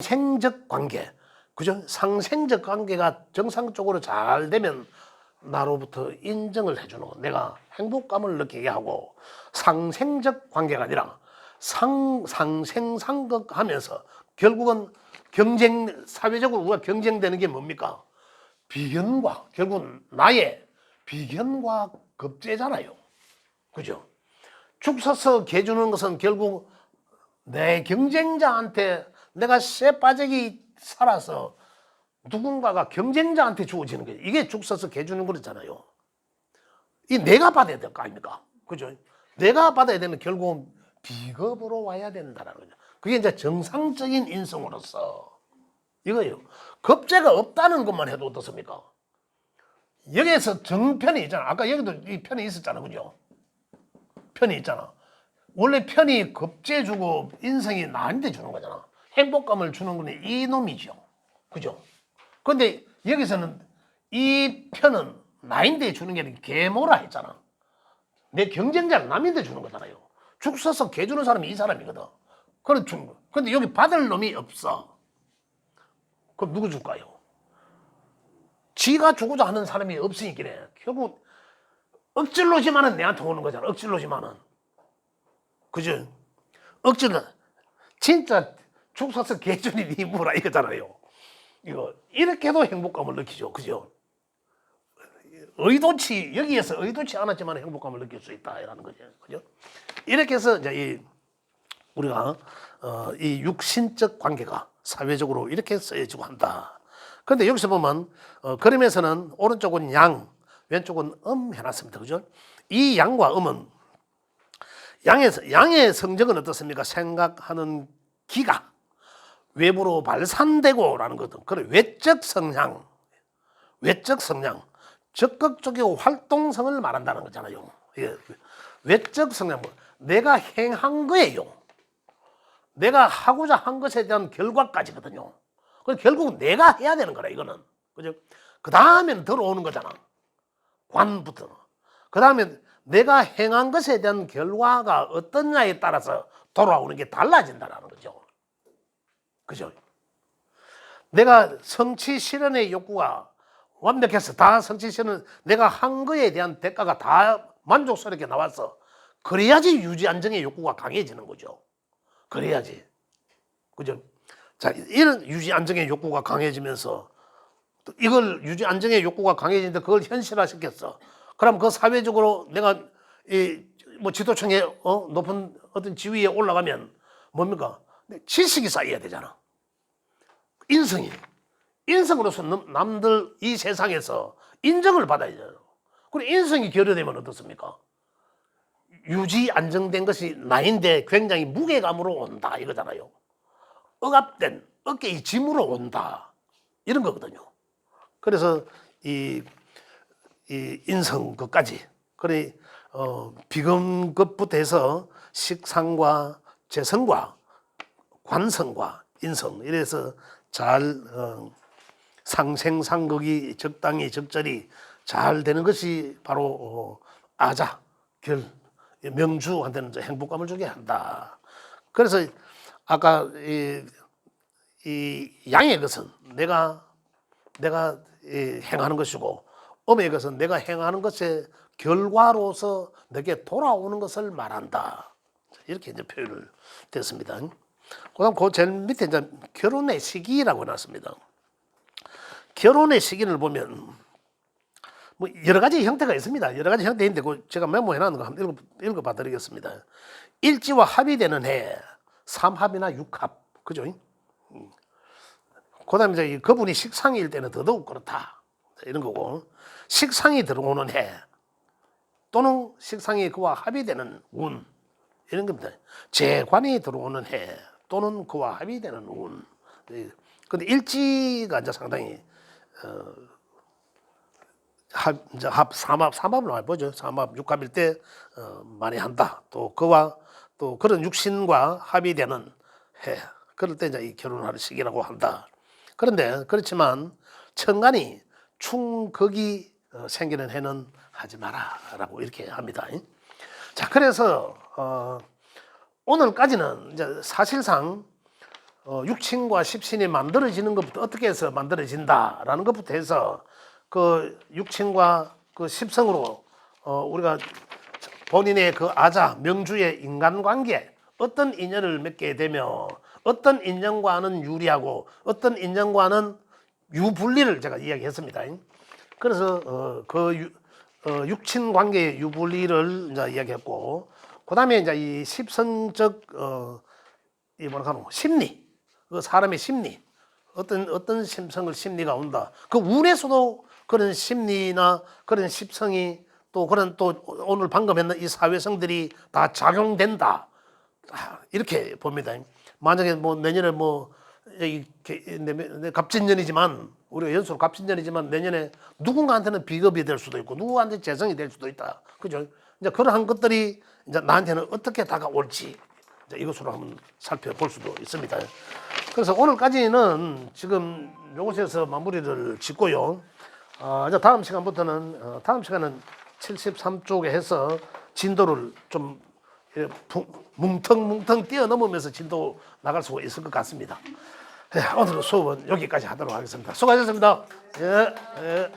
생적 관계, 그죠? 상생적 관계가 정상적으로 잘 되면 나로부터 인정을 해주는 거, 내가 행복감을 느끼게 하고, 상생적 관계가 아니라 상생상극하면서 결국은 경쟁, 사회적으로 우리가 경쟁되는 게 뭡니까? 비견과, 결국은 나의 비견과 급제잖아요. 그죠? 죽 서서 개주는 것은 결국 내 경쟁자한테 내가 쇠빠지기 살아서 누군가가 경쟁자한테 주어지는 거예요. 이게 죽 서서 개주는 거잖아요. 이 내가 받아야 될 거 아닙니까? 그죠? 내가 받아야 되는 결국은 비겁으로 와야 된다는 거죠. 그게 이제 정상적인 인성으로서 이거예요. 겁재가 없다는 것만 해도 어떻습니까? 여기에서 정편이 있잖아. 아까 여기도 이 편이 있었잖아. 그죠? 편이 있잖아. 원래 편이 겁재 주고 인성이 나한테 주는 거잖아. 행복감을 주는 건 이놈이죠. 그죠? 근데 여기서는 이 편은 나인데 주는 게 아니라 개모라 했잖아. 내 경쟁자는 남인데 주는 거잖아요. 죽 서서 개 주는 사람이 이 사람이거든. 그래 주는 거. 근데 여기 받을 놈이 없어. 그럼 누구 줄까요? 지가 주고자 하는 사람이 없으니까 결국 억질로지만은 내한테 오는 거잖아. 억질로지만은. 그죠? 억지로 진짜 죽 서서 개 주니 니 뭐라 이거잖아요. 이거 이렇게도 행복감을 느끼죠. 그죠? 의도치 여기에서 의도치 않았지만 행복감을 느낄 수 있다라는 거죠. 그죠? 이렇게 해서 이제 우리가 이 육신적 관계가 사회적으로 이렇게 쓰여지고 한다. 그런데 여기서 보면 그림에서는 오른쪽은 양, 왼쪽은 해놨습니다. 그죠? 이 양과 음은 양의 성적은 어떻습니까? 생각하는 기가 외부로 발산되고라는 것은 그런 외적 성향, 적극적이고 활동성을 말한다는 거잖아요. 외적 성향, 내가 행한 거예요. 내가 하고자 한 것에 대한 결과까지거든요. 결국 내가 해야 되는 거라 이거는. 그죠? 그 다음엔 들어오는 거잖아. 관부터. 그 다음에 내가 행한 것에 대한 결과가 어떠냐에 따라서 돌아오는 게 달라진다는 거죠. 그죠? 내가 성취 실현의 욕구가 완벽해서 다 성취 실현, 내가 한 거에 대한 대가가 다 만족스럽게 나와서 그래야지 유지 안정의 욕구가 강해지는 거죠. 그래야지. 그죠? 자, 이런 유지 안정의 욕구가 강해지면서 이걸 유지 안정의 욕구가 강해지는데 그걸 현실화시켰어. 그럼 그 사회적으로 내가 뭐 지도층에 높은 어떤 지위에 올라가면 뭡니까? 지식이 쌓여야 되잖아. 인성으로서 남들 이 세상에서 인정을 받아야 돼요. 그리고 인성이 결여되면 어떻습니까? 유지 안정된 것이 나인데 굉장히 무게감으로 온다 이거잖아요. 억압된 어깨의 짐으로 온다 이런 거거든요. 그래서 이 인성 것까지 그래 비금급부터 해서 식상과 재성과 관성과 인성 이래서 잘 상생상극이 적당히 적절히 잘 되는 것이 바로 아자 결 명주한테는 행복감을 주게 한다. 그래서 아까 이 양의 것은 내가 행하는 것이고 음의 것은 내가 행하는 것의 결과로서 내게 돌아오는 것을 말한다. 이렇게 이제 표현을 됐습니다. 그다음 그 제일 밑에 이제 결혼의 시기라고 해놨습니다. 결혼의 시기를 보면 뭐 여러 가지 형태가 있습니다. 여러 가지 형태인데 제가 메모해놨는 거 한번 읽어봐 드리겠습니다. 일지와 합이 되는 해, 삼합이나 육합, 그죠? 그다음에 이제 그분이 식상일 때는 더더욱 그렇다. 이런 거고, 식상이 들어오는 해 또는 식상이 그와 합이 되는 운 이런 겁니다. 재관이 들어오는 해 또는 그와 합이 되는 운. 근데 일지가 이제 상당히 삼합을 많이 보죠. 삼합, 육합일 때 많이 한다. 또 그와 또 그런 육신과 합이 되는 해. 그럴 때 이제 이 결혼하는 시기라고 한다. 그런데 그렇지만 천간이 충극이 생기는 해는 하지 마라라고 이렇게 합니다. 자, 그래서 오늘까지는 이제 사실상 육신과 십신이 만들어지는 것부터 어떻게 해서 만들어진다라는 것부터 해서 그 육신과 그 십성으로 우리가 본인의 그 아자 명주의 인간관계 어떤 인연을 맺게 되며 어떤 인연과는 유리하고 어떤 인연과는 유불리를 제가 이야기했습니다. 그래서 육친 관계의 유불리를 이제 이야기했고, 그 다음에 이제 이 십성적 이 뭐라 하노 심리, 그 사람의 심리, 어떤 심성을 심리가 온다. 그 운에서도 그런 심리나 그런 십성이 또 그런 또 오늘 방금 했는 이 사회성들이 다 작용된다. 이렇게 봅니다. 만약에 뭐 내년에 뭐 갑진년이지만 우리가 연수로 갑진년이지만 내년에 누군가한테는 비겁이 될 수도 있고 누구한테 재성이 될 수도 있다. 그죠? 이제 그러한 것들이 이제 나한테는 어떻게 다가올지 이것으로 한번 살펴볼 수도 있습니다. 그래서 오늘까지는 지금 이곳에서 마무리를 짓고요. 이제 다음 시간부터는 다음 시간은 73쪽에 해서 진도를 좀 뭉텅뭉텅 뛰어넘으면서 진도 나갈 수가 있을 것 같습니다. 오늘 수업은 여기까지 하도록 하겠습니다. 수고하셨습니다. 예, 예.